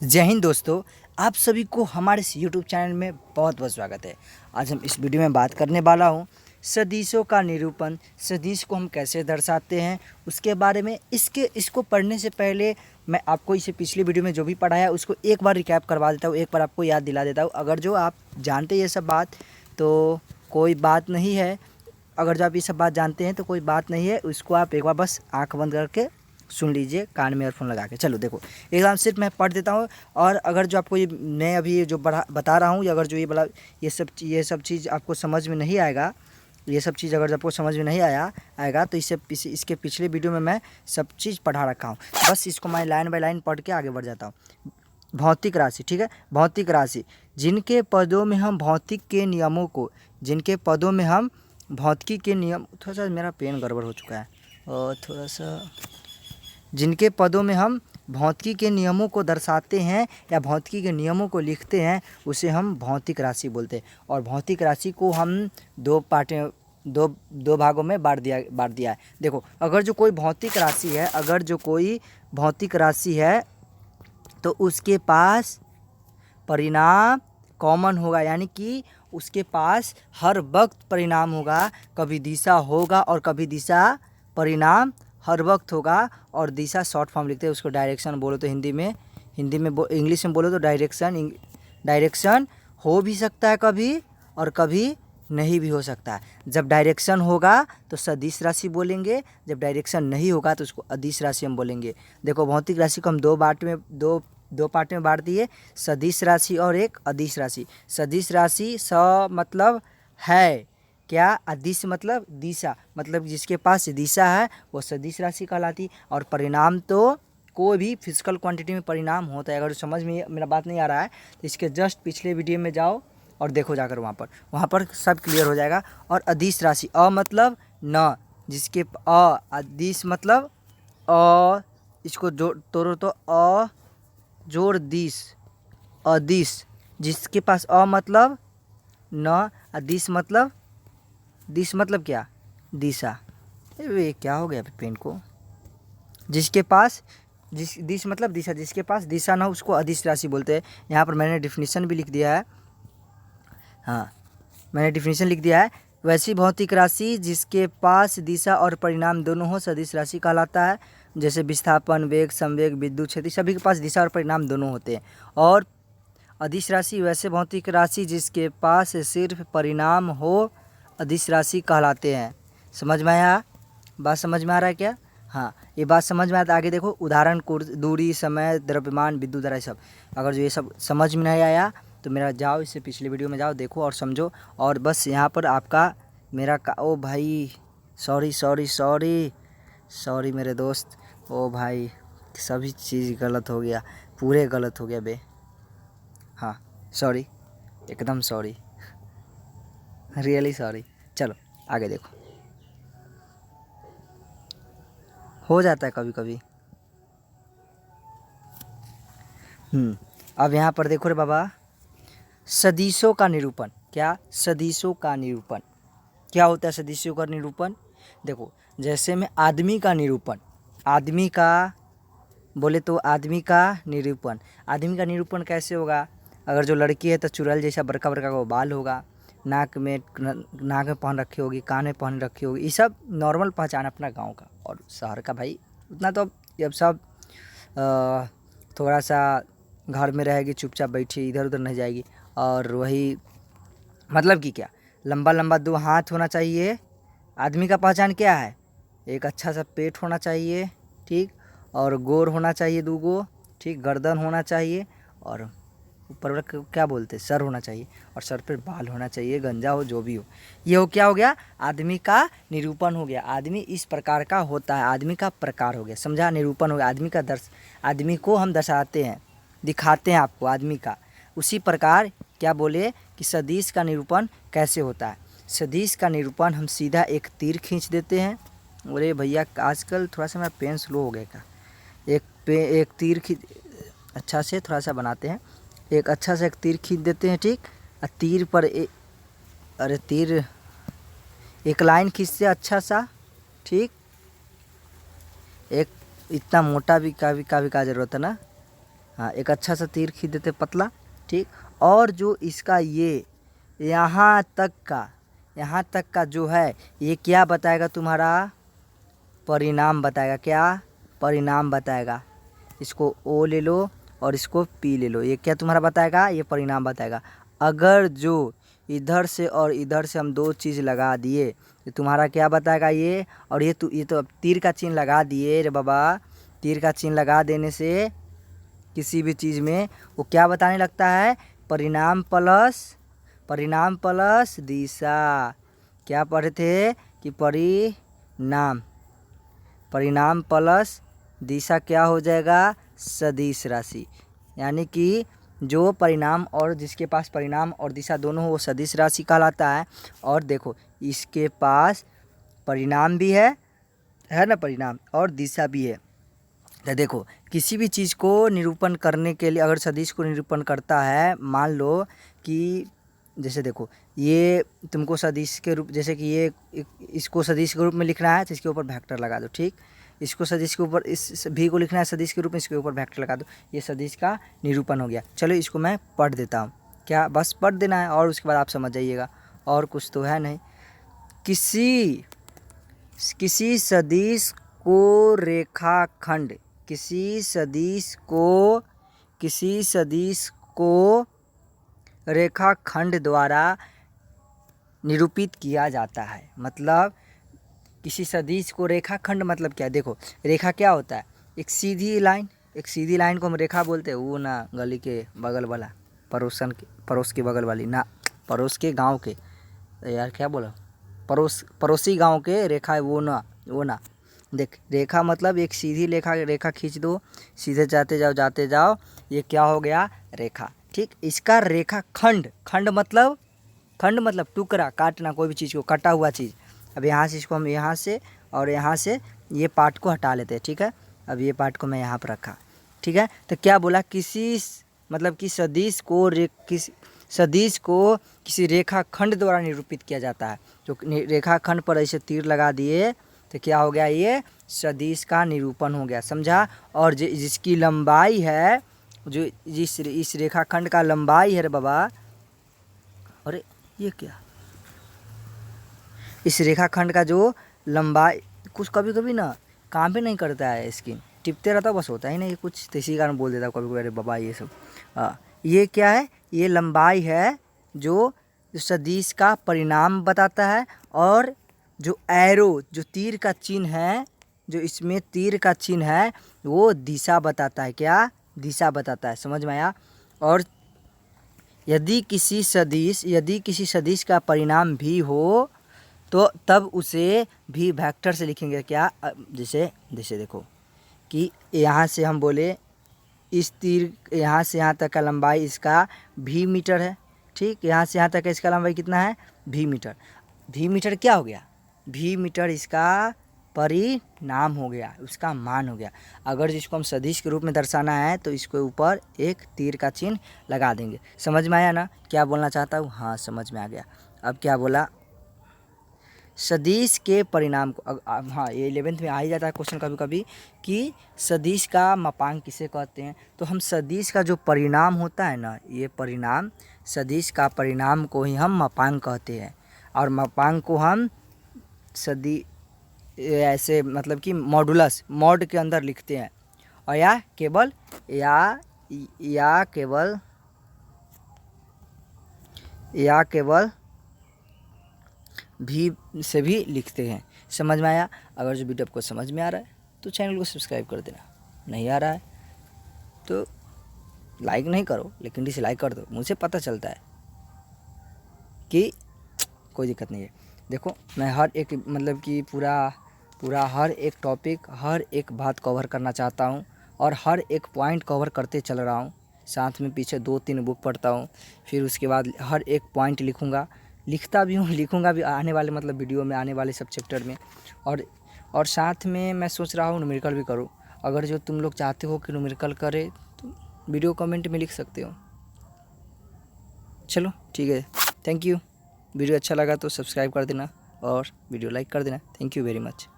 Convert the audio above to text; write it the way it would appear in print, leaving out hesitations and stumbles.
जय हिंद दोस्तों, आप सभी को हमारे इस YouTube चैनल में बहुत बहुत स्वागत है। आज हम इस वीडियो में बात करने वाला हूँ सदिशों का निरूपण। सदिश को हम कैसे दर्शाते हैं उसके बारे में। इसको पढ़ने से पहले मैं आपको इसे पिछली वीडियो में जो भी पढ़ाया उसको एक बार रिकैप करवा देता हूँ, एक बार आपको याद दिला देता हूँ। अगर जो आप जानते ये सब बात तो कोई बात नहीं है, अगर जो आप ये सब बात जानते हैं तो कोई बात नहीं है। उसको आप एक बार बस आँख बंद करके सुन लीजिए, कान में ईयरफोन लगा के। चलो देखो, एकदम सिर्फ मैं पढ़ देता हूँ। और अगर जो आपको ये मैं अभी जो बता रहा हूँ, अगर जो ये सब चीज़ आपको समझ में नहीं आएगा, ये सब चीज़ अगर आपको समझ में नहीं आएगा तो इसके पिछले वीडियो में मैं सब चीज़ पढ़ा रखा हूँ। बस इसको मैं लाइन बाय लाइन पढ़ के आगे बढ़ जाता हूँ। भौतिक राशि, ठीक है। भौतिक राशि जिनके पदों में हम भौतिकी के नियम, थोड़ा सा मेरा पेन गड़बड़ हो चुका है और थोड़ा सा, जिनके पदों में हम भौतिकी के नियमों को दर्शाते हैं या भौतिकी के नियमों को लिखते हैं उसे हम भौतिक राशि बोलते हैं। और भौतिक राशि को हम दो भागों में बांट दिया है। देखो, अगर जो कोई भौतिक राशि है तो उसके पास परिणाम कॉमन होगा, यानी कि उसके पास हर वक्त परिणाम होगा। कभी दिशा होगा और कभी दिशा परिणाम हर वक्त होगा। और दिशा शॉर्ट फॉर्म लिखते हैं, उसको डायरेक्शन बोलो तो इंग्लिश में बोलो तो डायरेक्शन हो भी सकता है कभी और कभी नहीं भी हो सकता है। जब डायरेक्शन होगा तो सदिश राशि बोलेंगे, जब डायरेक्शन नहीं होगा तो उसको अदिश राशि हम बोलेंगे। देखो, भौतिक राशि को हम दो पार्ट में बांट दिए, सदिश राशि और एक अदिश राशि। सदिश राशि मतलब है क्या, अदिश मतलब दिशा, मतलब जिसके पास दिशा है वो सदिश राशि कहलाती। और परिणाम तो कोई भी फिजिकल क्वांटिटी में परिणाम होता है। अगर समझ में मेरा बात नहीं आ रहा है तो इसके जस्ट पिछले वीडियो में जाओ और देखो जाकर, वहाँ पर सब क्लियर हो जाएगा। और अदिश राशि, मतलब न, जिसके अदिश मतलब इसको तोड़ो तो जोड़ दिश, अदिश, जिसके पास मतलब न, अदिश मतलब दिश मतलब क्या, दिशा। ये क्या हो गया पेन को, जिसके पास दिश मतलब दिशा, जिसके पास दिशा ना उसको अदिश राशि बोलते हैं। यहाँ पर मैंने डिफिनीशन भी लिख दिया है। हाँ, मैंने डिफिनीशन लिख दिया है। वैसी भौतिक राशि जिसके पास दिशा और परिणाम दोनों हो सदिश राशि कहलाता है। जैसे विस्थापन, वेग, संवेग, विद्युत क्षेत्र, सभी के पास दिशा और परिणाम दोनों होते हैं। और अदिश राशि वैसे भौतिक राशि जिसके पास सिर्फ परिणाम हो अदिश राशि कहलाते हैं। समझ में आया? बात समझ में आ रहा है क्या? हाँ, ये बात समझ में आया तो आगे देखो, उदाहरण दूरी, समय, द्रव्यमान, विद्युत धारा, सब। अगर जो ये सब समझ में नहीं आया तो मेरा जाओ, इससे पिछले वीडियो में जाओ, देखो और समझो। और बस यहाँ पर आपका ओ भाई, सॉरी मेरे दोस्त, ओ भाई, सभी चीज़ गलत हो गया, पूरे गलत हो गया बे। हाँ, सॉरी, एकदम सॉरी, रियली सॉरी। चलो आगे देखो, हो जाता है कभी कभी। अब यहाँ पर देखो रे बाबा, सदिशों का निरूपण। क्या? सदिशों का निरूपण क्या होता है? सदिशों का निरूपण देखो, जैसे में आदमी का निरूपण, आदमी का निरूपण कैसे होगा? अगर जो लड़की है तो चुड़ैल जैसा बड़का बड़का वो बाल होगा, नाक में पहन रखी होगी, कान में पहन रखी होगी। ये सब नॉर्मल पहचान अपना गांव का। और शहर का भाई उतना तो अब सब थोड़ा सा घर में रहेगी, चुपचाप बैठी, इधर उधर नहीं जाएगी। और वही मतलब कि क्या, लंबा लंबा 2 हाथ होना चाहिए। आदमी का पहचान क्या है? एक अच्छा सा पेट होना चाहिए, ठीक, और गोर होना चाहिए 2 गो, ठीक, गर्दन होना चाहिए, और ऊपर क्या बोलते हैं, सर होना चाहिए, और सर पर बाल होना चाहिए, गंजा हो जो भी हो। ये क्या हो गया? आदमी का निरूपण हो गया। आदमी इस प्रकार का होता है, आदमी का प्रकार हो गया, समझा? निरूपण हो गया। आदमी को हम दर्शाते हैं, दिखाते हैं आपको आदमी का। उसी प्रकार क्या बोले कि सदिश का निरूपण कैसे होता है? सदिश का निरूपण हम सीधा एक तीर खींच देते हैं। अरे भैया, आजकल थोड़ा सा मेरा पेन स्लो हो गया का। एक तीर अच्छा से थोड़ा सा बनाते हैं, एक अच्छा सा एक तीर खींच देते हैं, ठीक। और तीर पर एक लाइन खींचते अच्छा सा, ठीक। एक इतना मोटा भी का ज़रूरत है ना। हाँ, एक अच्छा सा तीर खींच देते पतला, ठीक। और जो इसका ये यहाँ तक का जो है ये क्या बताएगा तुम्हारा, परिणाम बताएगा। क्या परिणाम बताएगा। इसको ओ ले लो और इसको पी ले लो, ये क्या तुम्हारा बताएगा, ये परिणाम बताएगा। अगर जो इधर से और इधर से हम दो चीज़ लगा दिए तो तुम्हारा क्या बताएगा ये। और ये तो अब तीर का चिन्ह लगा दिए रे बाबा, तीर का चिन्ह लगा देने से किसी भी चीज़ में वो क्या बताने लगता है, परिणाम प्लस दिशा। क्या पढ़े थे कि परिणाम प्लस दिशा क्या हो जाएगा, सदिश राशि। यानी कि जो परिणाम और जिसके पास परिणाम और दिशा दोनों हो वो सदिश राशि कहलाता है। और देखो इसके पास परिणाम भी है ना, परिणाम और दिशा भी है। तो देखो किसी भी चीज़ को निरूपण करने के लिए अगर सदिश को निरूपण करता है, मान लो कि जैसे देखो ये तुमको सदिश के रूप, जैसे कि ये इसको सदिश के रूप में लिखना है तो इसके ऊपर वेक्टर लगा दो, ठीक। इसको सदिश के ऊपर, इस भी को लिखना है सदिश के रूप में, इसके ऊपर वेक्टर लगा दो, ये सदिश का निरूपण हो गया। चलो इसको मैं पढ़ देता हूँ, क्या बस पढ़ देना है और उसके बाद आप समझ जाइएगा, और कुछ तो है नहीं। किसी सदिश को रेखाखंड, किसी सदिश को रेखाखंड द्वारा निरूपित किया जाता है। मतलब किसी सदिश को रेखाखंड मतलब क्या है, देखो रेखा क्या होता है, एक सीधी लाइन को हम रेखा बोलते हैं। वो ना गली के बगल वाला, पड़ोस के बगल वाली ना, पड़ोस के गांव के, यार क्या बोला, पड़ोसी गांव के रेखा है वो ना। देख रेखा मतलब एक सीधी रेखा खींच दो, सीधे जाते जाओ, ये क्या हो गया, रेखा, ठीक। इसका रेखा खंड मतलब टुकड़ा, काटना, कोई भी चीज़ को कटा हुआ चीज़। अब यहाँ से इसको हम यहाँ से और यहाँ से ये पार्ट को हटा लेते हैं, ठीक है। अब ये पार्ट को मैं यहाँ पर रखा, ठीक है। तो क्या बोला, मतलब कि सदिश को किसी रेखाखंड द्वारा निरूपित किया जाता है। जो रेखाखंड पर ऐसे तीर लगा दिए तो क्या हो गया, ये सदिश का निरूपण हो गया, समझा। और जिसकी लंबाई है, जो इस रेखाखंड का लंबाई है रे बाबा, अरे ये क्या, इस रेखाखंड का जो लंबाई, कुछ कभी कभी ना काम भी नहीं करता है, स्क्रीन टिपते रहता बस, होता ही नहीं कुछ, तो इसी कारण बोल देता कभी कभी, अरे बाबा ये सब। ये क्या है, ये लंबाई है जो सदिश का परिणाम बताता है। और जो एरो, जो तीर का चिन्ह है, जो इसमें तीर का चिन्ह है वो दिशा बताता है। क्या दिशा बताता है, समझ में आया। और यदि किसी सदिश का परिणाम भी हो तो तब उसे भी वेक्टर से लिखेंगे। क्या, जैसे देखो कि यहाँ से हम बोले इस तीर यहाँ से यहाँ तक का लंबाई इसका भी मीटर है, ठीक। यहाँ से यहाँ तक का इसका लंबाई कितना है, भी मीटर क्या हो गया, भी मीटर इसका परिणाम हो गया, उसका मान हो गया। अगर जिसको हम सदिश के रूप में दर्शाना है तो इसके ऊपर एक तीर का चिन्ह लगा देंगे। समझ में आया ना क्या बोलना चाहता हूँ, हाँ समझ में आ गया। अब क्या बोला, सदिश के परिणाम को, हाँ ये 11th में आ ही जाता है क्वेश्चन कभी कभी कि सदिश का मापांक किसे कहते हैं। तो हम सदिश का जो परिणाम होता है ना, ये परिणाम, सदिश का परिणाम को ही हम मापांक कहते हैं। और मापांक को हम ऐसे मतलब कि मॉड के अंदर लिखते हैं। और या केवल भी से भी लिखते हैं। समझ में आया। अगर जो वीडियो आपको समझ में आ रहा है तो चैनल को सब्सक्राइब कर देना, नहीं आ रहा है तो लाइक नहीं करो लेकिन डिसलाइक कर दो, मुझे पता चलता है कि कोई दिक्कत नहीं है। देखो मैं हर एक मतलब कि पूरा हर एक टॉपिक, हर एक बात कवर करना चाहता हूँ और हर एक पॉइंट कवर करते चल रहा हूँ। साथ में पीछे 2-3 बुक पढ़ता हूँ, फिर उसके बाद हर एक पॉइंट लिखता भी हूँ, लिखूँगा भी आने वाले मतलब वीडियो में, आने वाले सब चैप्टर में। और साथ में मैं सोच रहा हूँ न्यूमेरिकल भी करूँ। अगर जो तुम लोग चाहते हो कि न्यूमेरिकल करे तो वीडियो कमेंट में लिख सकते हो। चलो ठीक है, थैंक यू। वीडियो अच्छा लगा तो सब्सक्राइब कर देना और वीडियो लाइक कर देना। Thank you very much.